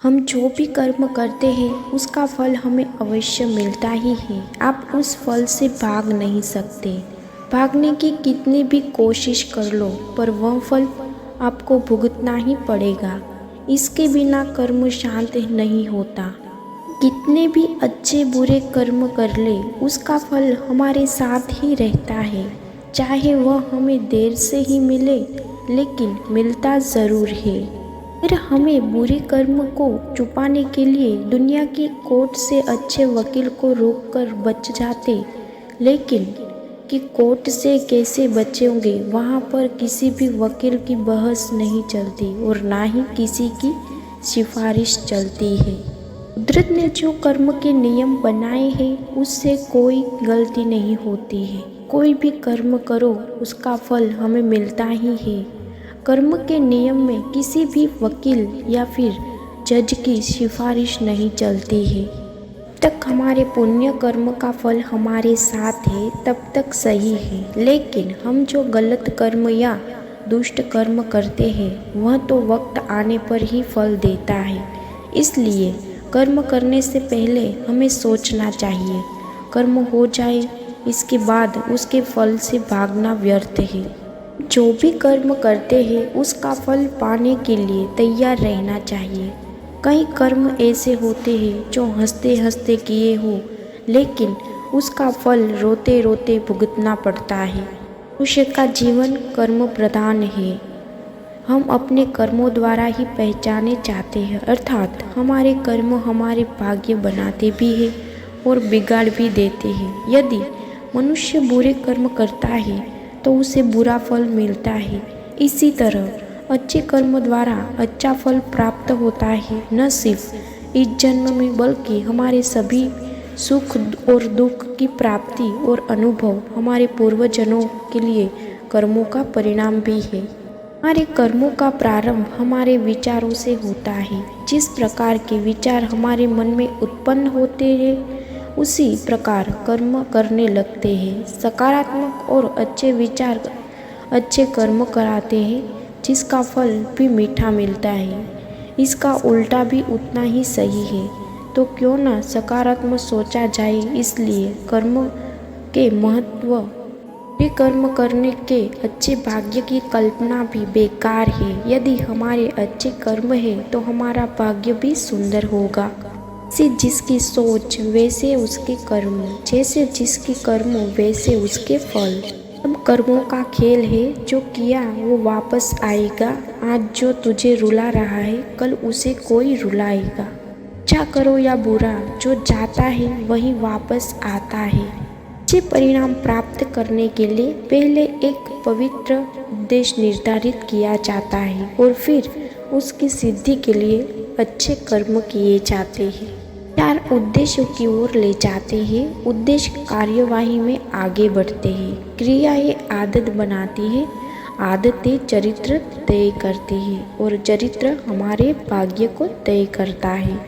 हम जो भी कर्म करते हैं उसका फल हमें अवश्य मिलता ही है। आप उस फल से भाग नहीं सकते। भागने की कितनी भी कोशिश कर लो पर वह फल आपको भुगतना ही पड़ेगा। इसके बिना कर्म शांत नहीं होता। कितने भी अच्छे बुरे कर्म कर ले उसका फल हमारे साथ ही रहता है। चाहे वह हमें देर से ही मिले लेकिन मिलता ज़रूर है। फिर हमें बुरे कर्म को छुपाने के लिए दुनिया की कोर्ट से अच्छे वकील को रोककर बच जाते, लेकिन कि कोर्ट से कैसे बचेंगे, वहाँ पर किसी भी वकील की बहस नहीं चलती और ना ही किसी की सिफारिश चलती है। कुदरत ने जो कर्म के नियम बनाए हैं उससे कोई गलती नहीं होती है। कोई भी कर्म करो उसका फल हमें मिलता ही है। कर्म के नियम में किसी भी वकील या फिर जज की सिफारिश नहीं चलती है। जब तक हमारे पुण्य कर्म का फल हमारे साथ है तब तक सही है, लेकिन हम जो गलत कर्म या दुष्ट कर्म करते हैं वह तो वक्त आने पर ही फल देता है। इसलिए कर्म करने से पहले हमें सोचना चाहिए। कर्म हो जाए इसके बाद उसके फल से भागना व्यर्थ है। जो भी कर्म करते हैं उसका फल पाने के लिए तैयार रहना चाहिए। कई कर्म ऐसे होते हैं जो हंसते हंसते किए हो लेकिन उसका फल रोते रोते भुगतना पड़ता है। मनुष्य का जीवन कर्म प्रधान है। हम अपने कर्मों द्वारा ही पहचाने जाते हैं, अर्थात हमारे कर्म हमारे भाग्य बनाते भी हैं और बिगाड़ भी देते हैं। यदि मनुष्य बुरे कर्म करता है तो उसे बुरा फल मिलता है। इसी तरह अच्छे कर्म द्वारा अच्छा फल प्राप्त होता है। न सिर्फ इस जन्म में बल्कि हमारे सभी सुख और दुख की प्राप्ति और अनुभव हमारे पूर्वजन्मों के लिए कर्मों का परिणाम भी है। हमारे कर्मों का प्रारंभ हमारे विचारों से होता है। जिस प्रकार के विचार हमारे मन में उत्पन्न होते हैं उसी प्रकार कर्म करने लगते हैं। सकारात्मक और अच्छे विचार अच्छे कर्म कराते हैं जिसका फल भी मीठा मिलता है। इसका उल्टा भी उतना ही सही है। तो क्यों ना सकारात्मक सोचा जाए। इसलिए कर्म के महत्व बुरे कर्म करने के अच्छे भाग्य की कल्पना भी बेकार है। यदि हमारे अच्छे कर्म है तो हमारा भाग्य भी सुंदर होगा। जैसे जिसकी सोच वैसे उसके कर्म, जैसे जिसकी कर्म वैसे उसके फल। सब कर्मों का खेल है। जो किया वो वापस आएगा। आज जो तुझे रुला रहा है कल उसे कोई रुलाएगा। अच्छा करो या बुरा, जो जाता है वही वापस आता है। अच्छे परिणाम प्राप्त करने के लिए पहले एक पवित्र उद्देश्य निर्धारित किया जाता है और फिर उसकी सिद्धि के लिए अच्छे कर्म किए जाते हैं। चार उद्देश्यों की ओर ले जाते हैं। उद्देश्य कार्यवाही में आगे बढ़ते हैं। क्रियाएं आदत बनाती है। आदतें चरित्र तय करती है और चरित्र हमारे भाग्य को तय करता है।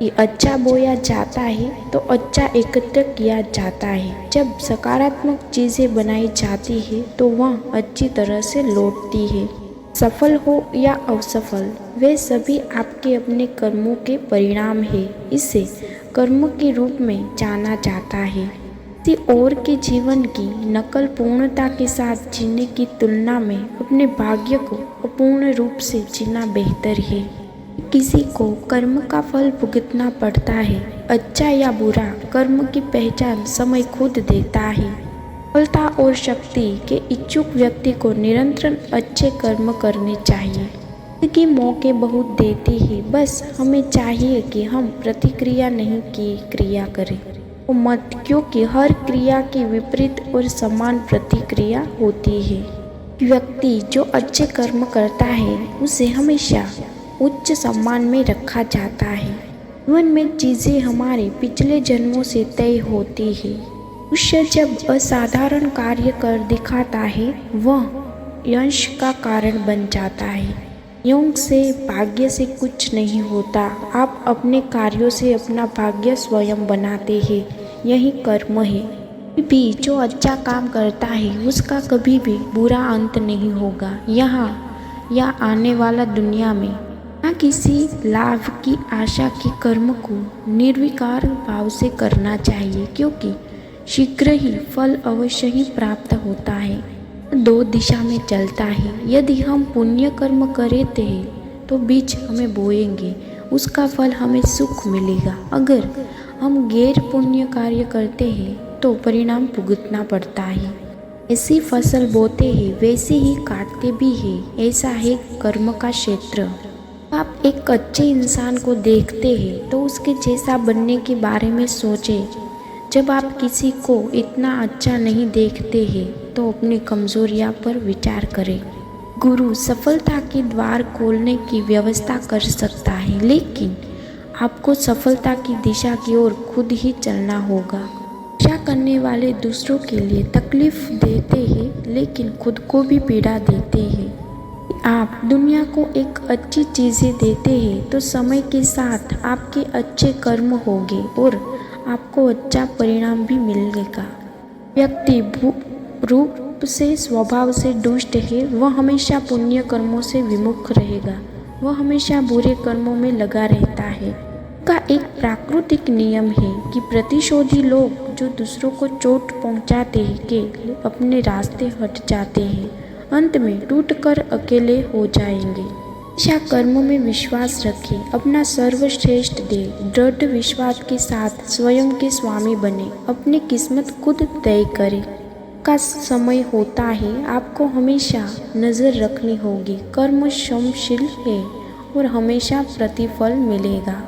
ये अच्छा बोया जाता है तो अच्छा एकत्र किया जाता है। जब सकारात्मक चीज़ें बनाई जाती है तो वह अच्छी तरह से लौटती है। सफल हो या असफल वे सभी आपके अपने कर्मों के परिणाम है। इसे कर्म के रूप में जाना जाता है। किसी और के जीवन की नकल पूर्णता के साथ जीने की तुलना में अपने भाग्य को अपूर्ण रूप से जीना बेहतर है। किसी को कर्म का फल भुगतना पड़ता है। अच्छा या बुरा कर्म की पहचान समय खुद देता है। सफलता और शक्ति के इच्छुक व्यक्ति को निरंतर अच्छे कर्म करने चाहिए। जिंदगी मौके बहुत देती है, बस हमें चाहिए कि हम प्रतिक्रिया नहीं की क्रिया करें तो मत, क्योंकि हर क्रिया के विपरीत और समान प्रतिक्रिया होती है। व्यक्ति जो अच्छे कर्म करता है उसे हमेशा उच्च सम्मान में रखा जाता है। जीवन में चीज़ें हमारे पिछले जन्मों से तय होती है। मनुष्य जब असाधारण कार्य कर दिखाता है वह यश का कारण बन जाता है। योग से भाग्य से कुछ नहीं होता। आप अपने कार्यों से अपना भाग्य स्वयं बनाते हैं। यही कर्म है। कोई भी जो अच्छा काम करता है उसका कभी भी बुरा अंत नहीं होगा। यहाँ या आने वाला दुनिया में ना किसी लाभ की आशा के कर्म को निर्विकार भाव से करना चाहिए, क्योंकि शीघ्र ही फल अवश्य ही प्राप्त होता है। दो दिशा में चलता है। यदि हम पुण्य कर्म करते हैं तो बीज हमें बोएंगे, उसका फल हमें सुख मिलेगा। अगर हम गैर पुण्य कार्य करते हैं तो परिणाम भुगतना पड़ता है। ऐसी फसल बोते हैं वैसे ही काटते भी हैं, ऐसा है कर्म का क्षेत्र। आप एक अच्छे इंसान को देखते हैं तो उसके जैसा बनने के बारे में सोचें। जब आप किसी को इतना अच्छा नहीं देखते हैं तो अपनी कमजोरियां पर विचार करें। गुरु सफलता के द्वार खोलने की व्यवस्था कर सकता है, लेकिन आपको सफलता की दिशा की ओर खुद ही चलना होगा। आशा करने वाले दूसरों के लिए तकलीफ देते हैं, लेकिन खुद को भी पीड़ा देते हैं। आप दुनिया को एक अच्छी चीज़ें देते हैं तो समय के साथ आपके अच्छे कर्म होंगे और आपको अच्छा परिणाम भी मिलेगा। व्यक्ति रूप से स्वभाव से दुष्ट है, वह हमेशा पुण्य कर्मों से विमुख रहेगा। वह हमेशा बुरे कर्मों में लगा रहता है। का एक प्राकृतिक नियम है कि प्रतिशोधी लोग जो दूसरों को चोट पहुंचाते हैं के अपने रास्ते हट जाते हैं, अंत में टूटकर अकेले हो जाएंगे। हमेशा कर्म में विश्वास रखें, अपना सर्वश्रेष्ठ दे, दृढ़ विश्वास के साथ स्वयं के स्वामी बने, अपनी किस्मत खुद तय करें। का समय होता है, आपको हमेशा नज़र रखनी होगी। कर्म क्षमशील है और हमेशा प्रतिफल मिलेगा।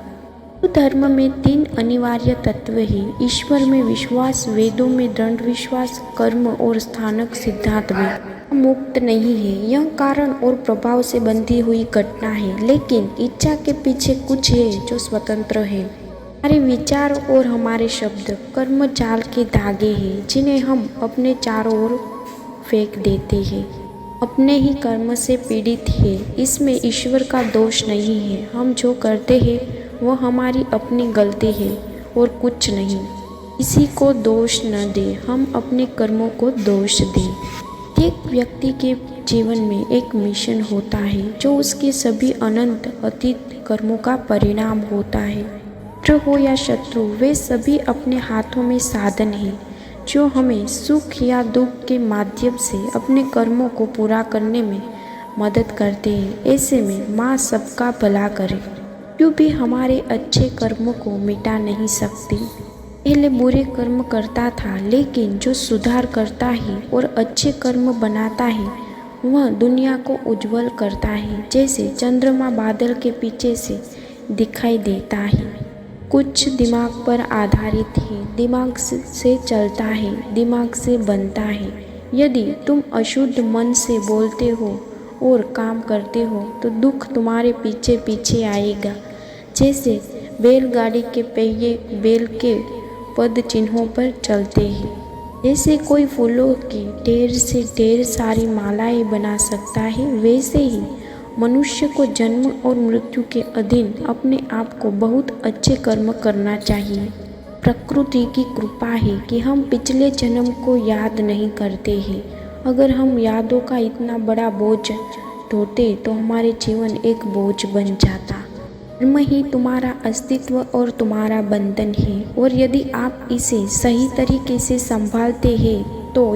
धर्म में 3 अनिवार्य तत्व हैं: ईश्वर में विश्वास, वेदों में दृढ़ विश्वास, कर्म और स्थानक सिद्धांत में। मुक्त नहीं है, यह कारण और प्रभाव से बंधी हुई घटना है, लेकिन इच्छा के पीछे कुछ है जो स्वतंत्र है। हमारे विचार और हमारे शब्द कर्म जाल के धागे हैं जिन्हें हम अपने चारों ओर फेंक देते हैं। अपने ही कर्म से पीड़ित है, इसमें ईश्वर का दोष नहीं है। हम जो करते हैं वह हमारी अपनी गलती है और कुछ नहीं। किसी को दोष न दे, हम अपने कर्मों को दोष दें। एक व्यक्ति के जीवन में एक मिशन होता है जो उसके सभी अनंत अतीत कर्मों का परिणाम होता है। मित्र हो या शत्रु, वे सभी अपने हाथों में साधन हैं जो हमें सुख या दुख के माध्यम से अपने कर्मों को पूरा करने में मदद करते हैं। ऐसे में माँ सबका भला करे, क्यों भी हमारे अच्छे कर्मों को मिटा नहीं सकती। पहले बुरे कर्म करता था, लेकिन जो सुधार करता है और अच्छे कर्म बनाता है वह दुनिया को उज्जवल करता है, जैसे चंद्रमा बादल के पीछे से दिखाई देता है। कुछ दिमाग पर आधारित है, दिमाग से चलता है, दिमाग से बनता है। यदि तुम अशुद्ध मन से बोलते हो और काम करते हो तो दुख तुम्हारे पीछे पीछे आएगा। जैसे बैलगाड़ी के पहिए बैल के पद चिन्हों पर चलते हैं, जैसे कोई फूलों की ढेर से ढेर सारी मालाएं बना सकता है, वैसे ही मनुष्य को जन्म और मृत्यु के अधीन अपने आप को बहुत अच्छे कर्म करना चाहिए। प्रकृति की कृपा है कि हम पिछले जन्म को याद नहीं करते हैं। अगर हम यादों का इतना बड़ा बोझ ढोते तो हमारे जीवन एक बोझ बन जाता। कर्म ही तुम्हारा अस्तित्व और तुम्हारा बंधन है, और यदि आप इसे सही तरीके से संभालते हैं तो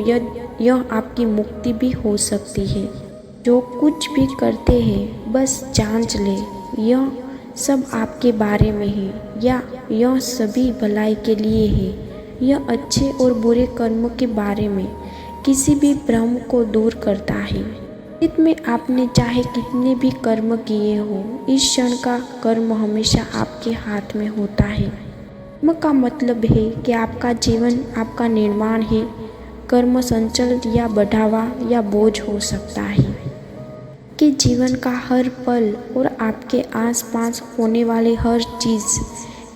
यह आपकी मुक्ति भी हो सकती है। जो कुछ भी करते हैं बस जांच ले, यह सब आपके बारे में है या यह सभी भलाई के लिए है। यह अच्छे और बुरे कर्म के बारे में किसी भी भ्रम को दूर करता है। अतीत में आपने चाहे कितने भी कर्म किए हो, इस क्षण का कर्म हमेशा आपके हाथ में होता है। कर्म का मतलब है कि आपका जीवन आपका निर्माण है। कर्म संचल या बढ़ावा या बोझ हो सकता है। कि जीवन का हर पल और आपके आसपास होने वाले हर चीज़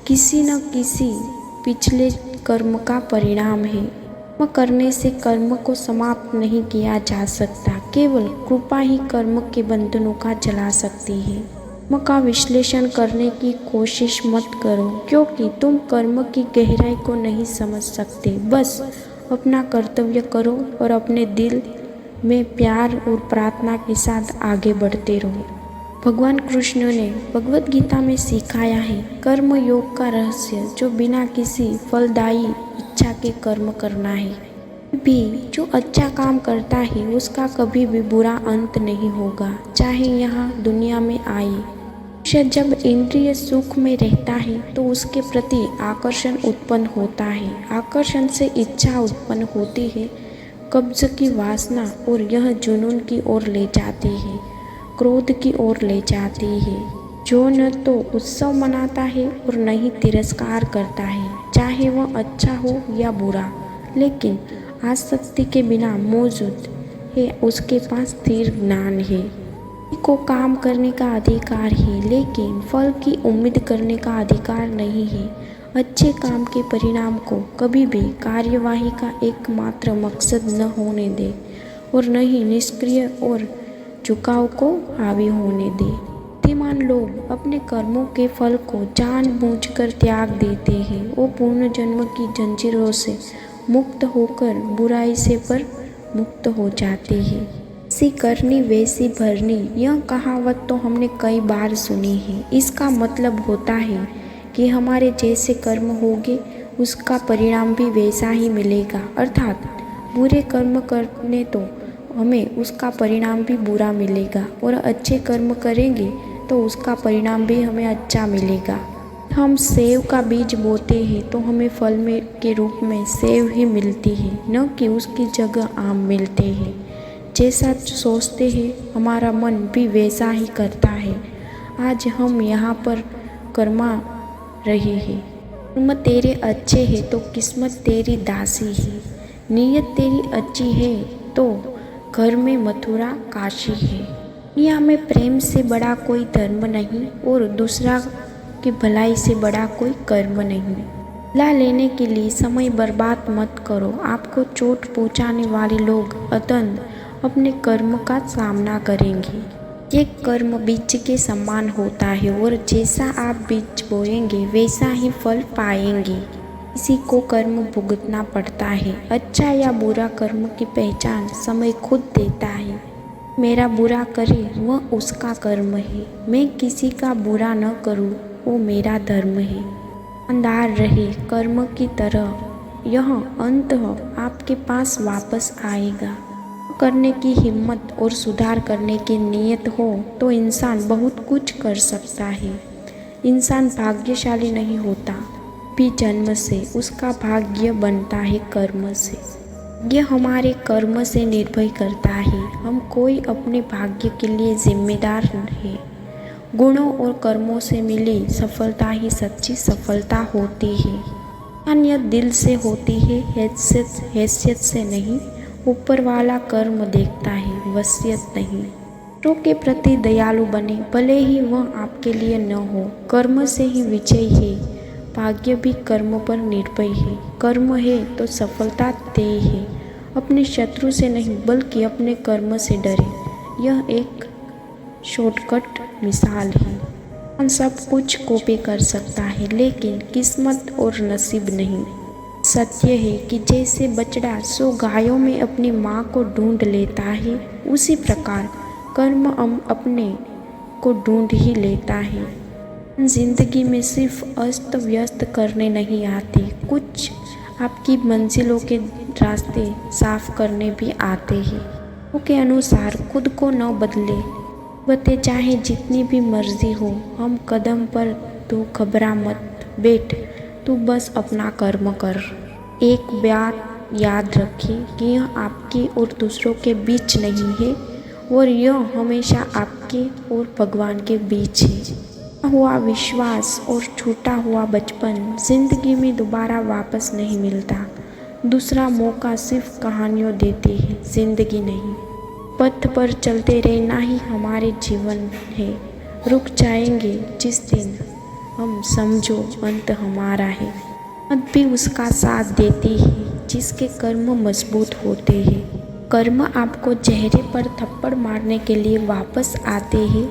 किसी न किसी पिछले कर्म का परिणाम है। कर्म करने से कर्म को समाप्त नहीं किया जा सकता, केवल कृपा ही कर्म के बंधनों का जला सकती है। कर्म का विश्लेषण करने की कोशिश मत करो, क्योंकि तुम कर्म की गहराई को नहीं समझ सकते। बस अपना कर्तव्य करो और अपने दिल में प्यार और प्रार्थना के साथ आगे बढ़ते रहो। भगवान कृष्ण ने भगवत गीता में सिखाया है कर्म योग का रहस्य जो बिना किसी फलदायी इच्छा के कर्म करना है। भी जो अच्छा काम करता है उसका कभी भी बुरा अंत नहीं होगा, चाहे यहाँ दुनिया में आए। मनुष्य जब इंद्रिय सुख में रहता है तो उसके प्रति आकर्षण उत्पन्न होता है। आकर्षण से इच्छा उत्पन्न होती है, कब्ज की वासना, और यह जुनून की ओर ले जाती है, क्रोध की ओर ले जाती है, जो न तो उत्सव मनाता है और न ही तिरस्कार करता है, चाहे वह अच्छा हो या बुरा, लेकिन आसक्ति के बिना मौजूद है, उसके पास स्थिर ज्ञान है। को काम करने का अधिकार है, लेकिन फल की उम्मीद करने का अधिकार नहीं है। अच्छे काम के परिणाम को कभी भी कार्यवाही का एकमात्र मकसद न होने दे और न ही निष्क्रिय और झुकाव को हावी होने दे। बुद्धिमान लोग अपने कर्मों के फल को जानबूझकर त्याग देते हैं। वो पूर्ण जन्म की जंजीरों से मुक्त होकर बुराई से पर मुक्त हो जाते हैं। ऐसी करनी वैसी भरनी, यह कहावत तो हमने कई बार सुनी है। इसका मतलब होता है कि हमारे जैसे कर्म होंगे उसका परिणाम भी वैसा ही मिलेगा। अर्थात बुरे कर्म करने तो हमें उसका परिणाम भी बुरा मिलेगा, और अच्छे कर्म करेंगे तो उसका परिणाम भी हमें अच्छा मिलेगा। हम सेव का बीज बोते हैं तो हमें फल में के रूप में सेव ही मिलती है, न कि उसकी जगह आम मिलते हैं। जैसा सोचते हैं हमारा मन भी वैसा ही करता है। आज हम यहाँ पर कर्मा रहे हैं। कर्म तेरे अच्छे है तो किस्मत तेरी दासी है। नीयत तेरी अच्छी है तो घर में मथुरा काशी है। दुनिया में प्रेम से बड़ा कोई धर्म नहीं और दूसरा की भलाई से बड़ा कोई कर्म नहीं। बदला लेने के लिए समय बर्बाद मत करो। आपको चोट पहुँचाने वाले लोग अतन अपने कर्म का सामना करेंगे। ये कर्म बीज के समान होता है और जैसा आप बीज बोएंगे वैसा ही फल पाएंगे। किसी को कर्म भुगतना पड़ता है। अच्छा या बुरा कर्म की पहचान समय खुद देता है। मेरा बुरा करे वह उसका कर्म है, मैं किसी का बुरा न करूं वो मेरा धर्म है। ईमानदार रहे कर्म की तरह, यह अंततः आपके पास वापस आएगा। करने की हिम्मत और सुधार करने की नीयत हो तो इंसान बहुत कुछ कर सकता है। इंसान भाग्यशाली नहीं होता, भी जन्म से उसका भाग्य बनता है कर्म से। यह हमारे कर्म से निर्भर करता है। हम कोई अपने भाग्य के लिए जिम्मेदार है। गुणों और कर्मों से मिली सफलता ही सच्ची सफलता होती है। इंसानियत दिल से होती है, हैसियत से नहीं। ऊपर वाला कर्म देखता है, वसीयत नहीं। दूसरों के प्रति दयालु बने, भले ही वह आपके लिए न हो। कर्म से ही विजय है, भाग्य भी कर्म पर निर्भर है। कर्म है तो सफलता तय है। अपने शत्रु से नहीं बल्कि अपने कर्म से डरे, यह एक शॉर्टकट मिसाल है। हम सब कुछ कॉपी कर सकता है लेकिन किस्मत और नसीब नहीं। सत्य है कि जैसे बछड़ा 100 गायों में अपनी माँ को ढूंढ लेता है, उसी प्रकार कर्म अपने को ढूंढ ही लेता है। जिंदगी में सिर्फ अस्त व्यस्त करने नहीं आते, कुछ आपकी मंजिलों के रास्ते साफ करने भी आते हैं। के अनुसार खुद को न बदले, बते चाहे जितनी भी मर्जी हो। हम कदम पर तू घबरा मत बैठ, तू बस अपना कर्म कर। एक बात याद रखिए कि यह आपके और दूसरों के बीच नहीं है, और यह हमेशा आपके और भगवान के बीच है। हुआ विश्वास और छूटा हुआ बचपन जिंदगी में दोबारा वापस नहीं मिलता। दूसरा मौका सिर्फ कहानियों देती है, जिंदगी नहीं। पथ पर चलते रहना ही हमारे जीवन है। रुक जाएंगे जिस दिन हम समझो अंत हमारा है। मत भी उसका साथ देती है जिसके कर्म मजबूत होते हैं। कर्म आपको चेहरे पर थप्पड़ मारने के लिए वापस आते हैं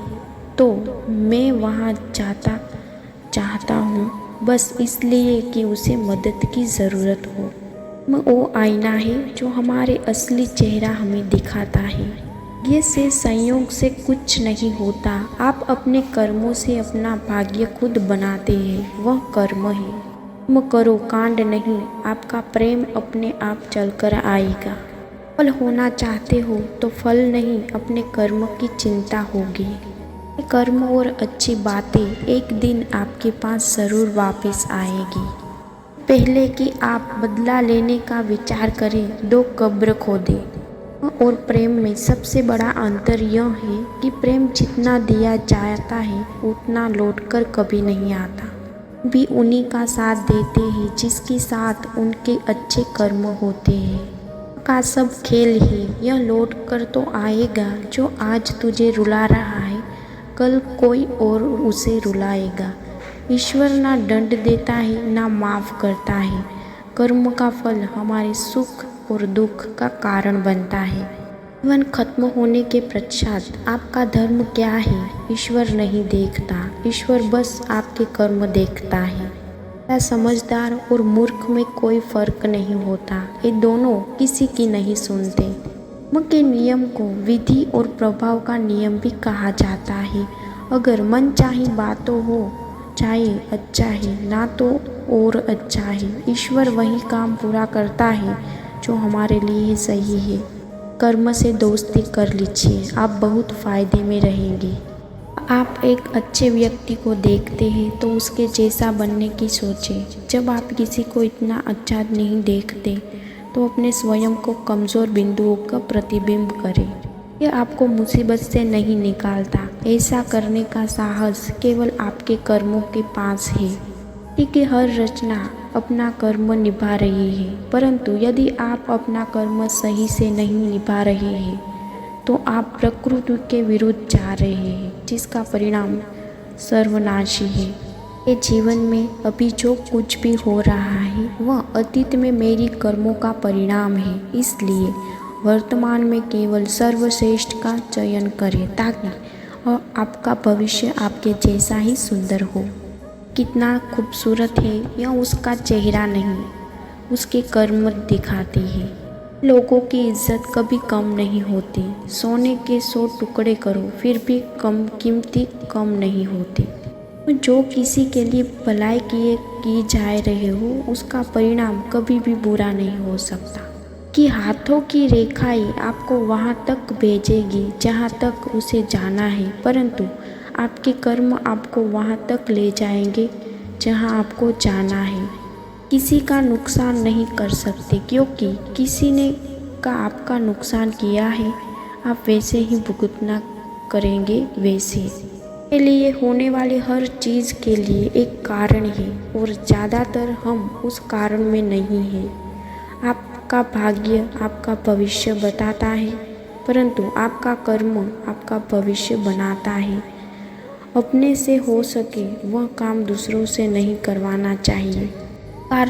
तो मैं वहाँ चाहता हूँ बस इसलिए कि उसे मदद की ज़रूरत हो। वो आईना है जो हमारे असली चेहरा हमें दिखाता है। ये से संयोग से कुछ नहीं होता। आप अपने कर्मों से अपना भाग्य खुद बनाते हैं, वह कर्म है। कर्म करो, कांड नहीं, आपका प्रेम अपने आप चलकर आएगा। फल होना चाहते हो तो फल नहीं, अपने कर्म की चिंता होगी। कर्म और अच्छी बातें एक दिन आपके पास ज़रूर वापस आएगी। पहले कि आप बदला लेने का विचार करें, 2 कब्र खोदें। और प्रेम में सबसे बड़ा अंतर यह है कि प्रेम जितना दिया जाता है उतना लौटकर कभी नहीं आता। भी उन्हीं का साथ देते हैं जिसके साथ उनके अच्छे कर्म होते हैं। का सब खेल है, यह लौट कर तो आएगा। जो आज तुझे रुला रहा है कल कोई और उसे रुलाएगा। ईश्वर ना दंड देता है ना माफ़ करता है। कर्म का फल हमारे सुख और दुख का कारण बनता है। जीवन खत्म होने के पश्चात आपका धर्म क्या है ईश्वर नहीं देखता, ईश्वर बस आपके कर्म देखता है। या समझदार और मूर्ख में कोई फर्क नहीं होता, ये दोनों किसी की नहीं सुनते। कर्म के नियम को विधि और प्रभाव का नियम भी कहा जाता है। अगर मन चाही बातों हो चाहे अच्छा है, ना तो और अच्छा है। ईश्वर वही काम पूरा करता है जो हमारे लिए सही है। कर्म से दोस्ती कर लीजिए, आप बहुत फ़ायदे में रहेंगे। आप एक अच्छे व्यक्ति को देखते हैं तो उसके जैसा बनने की सोचें। जब आप किसी को इतना अच्छा नहीं देखते तो अपने स्वयं को कमज़ोर बिंदुओं का प्रतिबिंब करें। यह आपको मुसीबत से नहीं निकालता। ऐसा करने का साहस केवल आपके कर्मों के पास है। क्योंकि हर रचना अपना कर्म निभा रही है, परंतु यदि आप अपना कर्म सही से नहीं निभा रहे हैं तो आप प्रकृति के विरुद्ध जा रहे हैं, जिसका परिणाम सर्वनाशी है। ये जीवन में अभी जो कुछ भी हो रहा है वह अतीत में मेरी कर्मों का परिणाम है। इसलिए वर्तमान में केवल सर्वश्रेष्ठ का चयन करें ताकि आपका भविष्य आपके जैसा ही सुंदर हो। कितना खूबसूरत है यह उसका चेहरा नहीं, उसके कर्म दिखाते हैं। लोगों की इज्जत कभी कम नहीं होती। सोने के 100 टुकड़े करो फिर भी कम कीमती कम नहीं होती। जो किसी के लिए भलाई की जा रहे हो उसका परिणाम कभी भी बुरा नहीं हो सकता। कि हाथों की रेखाएं आपको वहां तक भेजेगी जहां तक उसे जाना है, परंतु आपके कर्म आपको वहां तक ले जाएंगे जहां आपको जाना है। किसी का नुकसान नहीं कर सकते क्योंकि किसी ने आपका नुकसान किया है, आप वैसे ही भुगतना करेंगे। वैसे के लिए होने वाले हर चीज़ के लिए एक कारण है और ज़्यादातर हम उस कारण में नहीं हैं। आपका भाग्य आपका भविष्य बताता है, परंतु आपका कर्म आपका भविष्य बनाता है। अपने से हो सके वह काम दूसरों से नहीं करवाना चाहिए।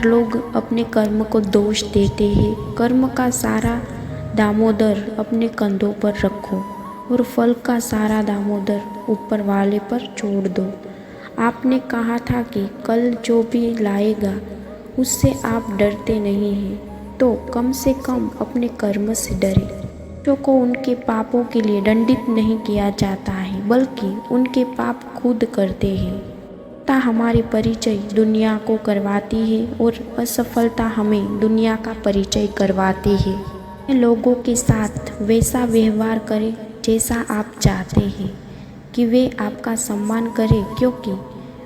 लोग अपने कर्म को दोष देते हैं। कर्म का सारा दामोदर अपने कंधों पर रखो और फल का सारा दामोदर ऊपर वाले पर छोड़ दो। आपने कहा था कि कल जो भी लाएगा उससे आप डरते नहीं हैं, तो कम से कम अपने कर्म से डरें। बच्चों को उनके पापों के लिए दंडित नहीं किया जाता है, बल्कि उनके पाप खुद करते हैं। हमारे परिचय दुनिया को करवाती है और असफलता हमें दुनिया का परिचय करवाती है। लोगों के साथ वैसा व्यवहार करें जैसा आप चाहते हैं कि वे आपका सम्मान करें, क्योंकि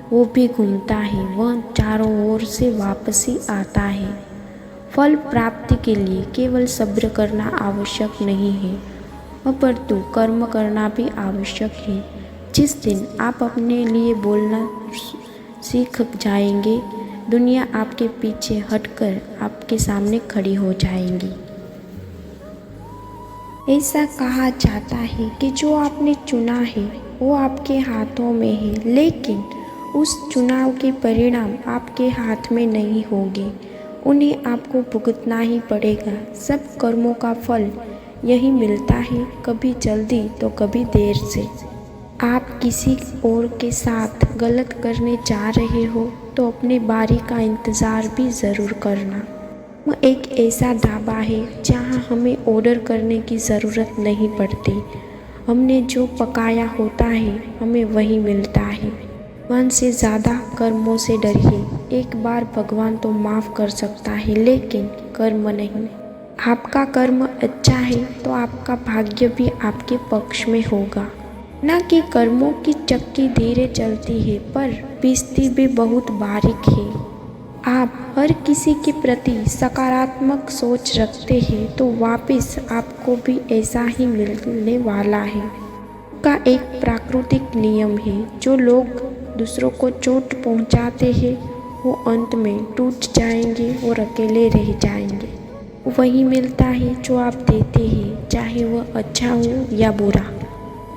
वो भी घूमता है, वह चारों ओर से वापसी आता है। फल प्राप्ति के लिए केवल सब्र करना आवश्यक नहीं है, अपितु कर्म करना भी आवश्यक है। जिस दिन आप अपने लिए बोलना सीख जाएंगे, दुनिया आपके पीछे हटकर आपके सामने खड़ी हो जाएगी। ऐसा कहा जाता है कि जो आपने चुना है वो आपके हाथों में है, लेकिन उस चुनाव के परिणाम आपके हाथ में नहीं होंगे, उन्हें आपको भुगतना ही पड़ेगा। सब कर्मों का फल यही मिलता है, कभी जल्दी तो कभी देर से। आप किसी और के साथ गलत करने जा रहे हो तो अपनी बारी का इंतज़ार भी ज़रूर करना। वो एक ऐसा ढाबा है जहाँ हमें ऑर्डर करने की ज़रूरत नहीं पड़ती। हमने जो पकाया होता है हमें वही मिलता है। भगवान से ज़्यादा कर्मों से डरिए। एक बार भगवान तो माफ़ कर सकता है लेकिन कर्म नहीं। आपका कर्म अच्छा है तो आपका भाग्य भी आपके पक्ष में होगा। ना कि कर्मों की चक्की धीरे चलती है पर पीसती भी बहुत बारीक है। आप हर किसी के प्रति सकारात्मक सोच रखते हैं तो वापस आपको भी ऐसा ही मिलने वाला है। का एक प्राकृतिक नियम है, जो लोग दूसरों को चोट पहुंचाते हैं वो अंत में टूट जाएंगे और अकेले रह जाएंगे। वही मिलता है जो आप देते हैं, चाहे वह अच्छा हो या बुरा।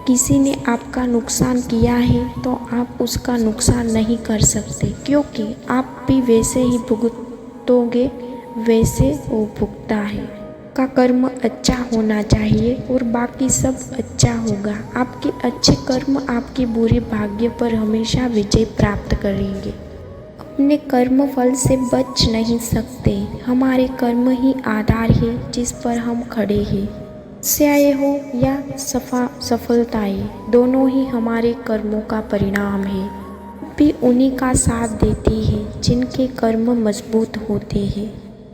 किसी ने आपका नुकसान किया है तो आप उसका नुकसान नहीं कर सकते, क्योंकि आप भी वैसे ही भुगतोगे वैसे वो भुगता है। का कर्म अच्छा होना चाहिए और बाकी सब अच्छा होगा। आपके अच्छे कर्म आपके बुरे भाग्य पर हमेशा विजय प्राप्त करेंगे। अपने कर्म फल से बच नहीं सकते। हमारे कर्म ही आधार है जिस पर हम खड़े हैं। समस्याएं हो या सफलताएं, दोनों ही हमारे कर्मों का परिणाम है। भी उन्हीं का साथ देती है जिनके कर्म मजबूत होते हैं।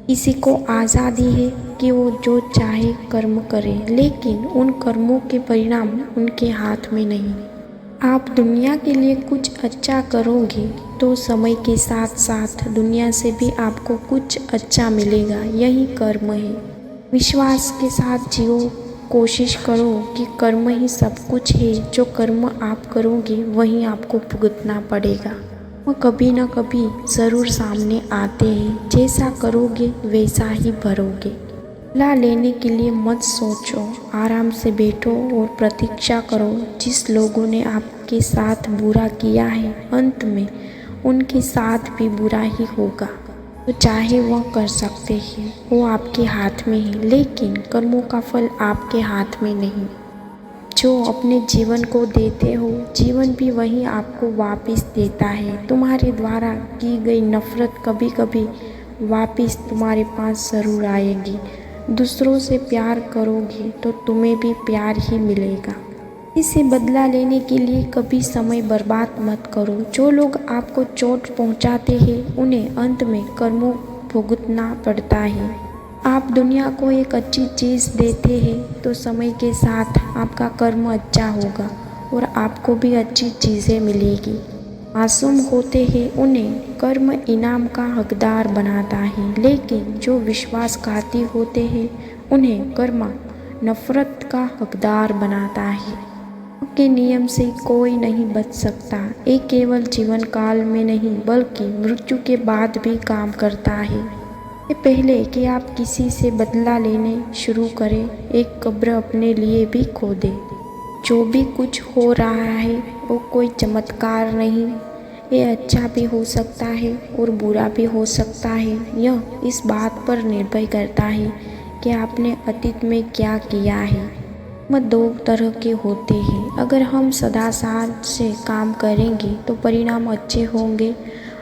किसी को आज़ादी है कि वो जो चाहे कर्म करे, लेकिन उन कर्मों के परिणाम उनके हाथ में नहीं। आप दुनिया के लिए कुछ अच्छा करोगे तो समय के साथ साथ दुनिया से भी आपको कुछ अच्छा मिलेगा। यही कर्म है। विश्वास के साथ जियो। कोशिश करो कि कर्म ही सब कुछ है। जो कर्म आप करोगे वही आपको भुगतना पड़ेगा। वो कभी ना कभी ज़रूर सामने आते हैं। जैसा करोगे वैसा ही भरोगे। ला लेने के लिए मत सोचो, आराम से बैठो और प्रतीक्षा करो। जिस लोगों ने आपके साथ बुरा किया है, अंत में उनके साथ भी बुरा ही होगा। तो चाहे वह कर सकते हैं, वो आपके हाथ में है, लेकिन कर्मों का फल आपके हाथ में नहीं। जो अपने जीवन को देते हो, जीवन भी वही आपको वापस देता है। तुम्हारे द्वारा की गई नफरत कभी कभी वापस तुम्हारे पास ज़रूर आएगी। दूसरों से प्यार करोगे तो तुम्हें भी प्यार ही मिलेगा। इसे बदला लेने के लिए कभी समय बर्बाद मत करो। जो लोग आपको चोट पहुंचाते हैं उन्हें अंत में कर्मों भुगतना पड़ता है। आप दुनिया को एक अच्छी चीज़ देते हैं तो समय के साथ आपका कर्म अच्छा होगा और आपको भी अच्छी चीज़ें मिलेगी। मासूम होते हैं उन्हें कर्म इनाम का हकदार बनाता है, लेकिन जो विश्वासघाती होते हैं उन्हें कर्म नफरत का हकदार बनाता है। के नियम से कोई नहीं बच सकता। ये केवल जीवन काल में नहीं बल्कि मृत्यु के बाद भी काम करता है। ये पहले कि आप किसी से बदला लेने शुरू करें, एक कब्र अपने लिए भी खोदें। जो भी कुछ हो रहा है वो कोई चमत्कार नहीं। ये अच्छा भी हो सकता है और बुरा भी हो सकता है। यह इस बात पर निर्भर करता है कि आपने अतीत में क्या किया है। दो तरह के होते हैं। अगर हम सदाचार से काम करेंगे तो परिणाम अच्छे होंगे।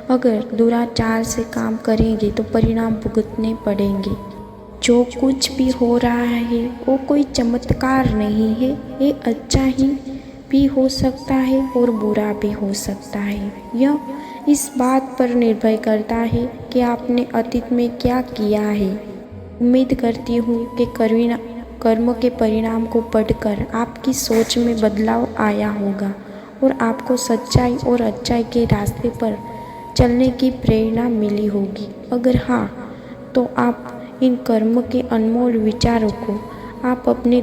अगर दुराचार से काम करेंगे तो परिणाम भुगतने पड़ेंगे। जो कुछ भी हो रहा है वो कोई चमत्कार नहीं है। ये अच्छा ही भी हो सकता है और बुरा भी हो सकता है। यह इस बात पर निर्भर करता है कि आपने अतीत में क्या किया है। उम्मीद करती हूँ कि कर्म के परिणाम को पढ़कर आपकी सोच में बदलाव आया होगा और आपको सच्चाई और अच्छाई के रास्ते पर चलने की प्रेरणा मिली होगी। अगर हाँ, तो आप इन कर्म के अनमोल विचारों को आप अपने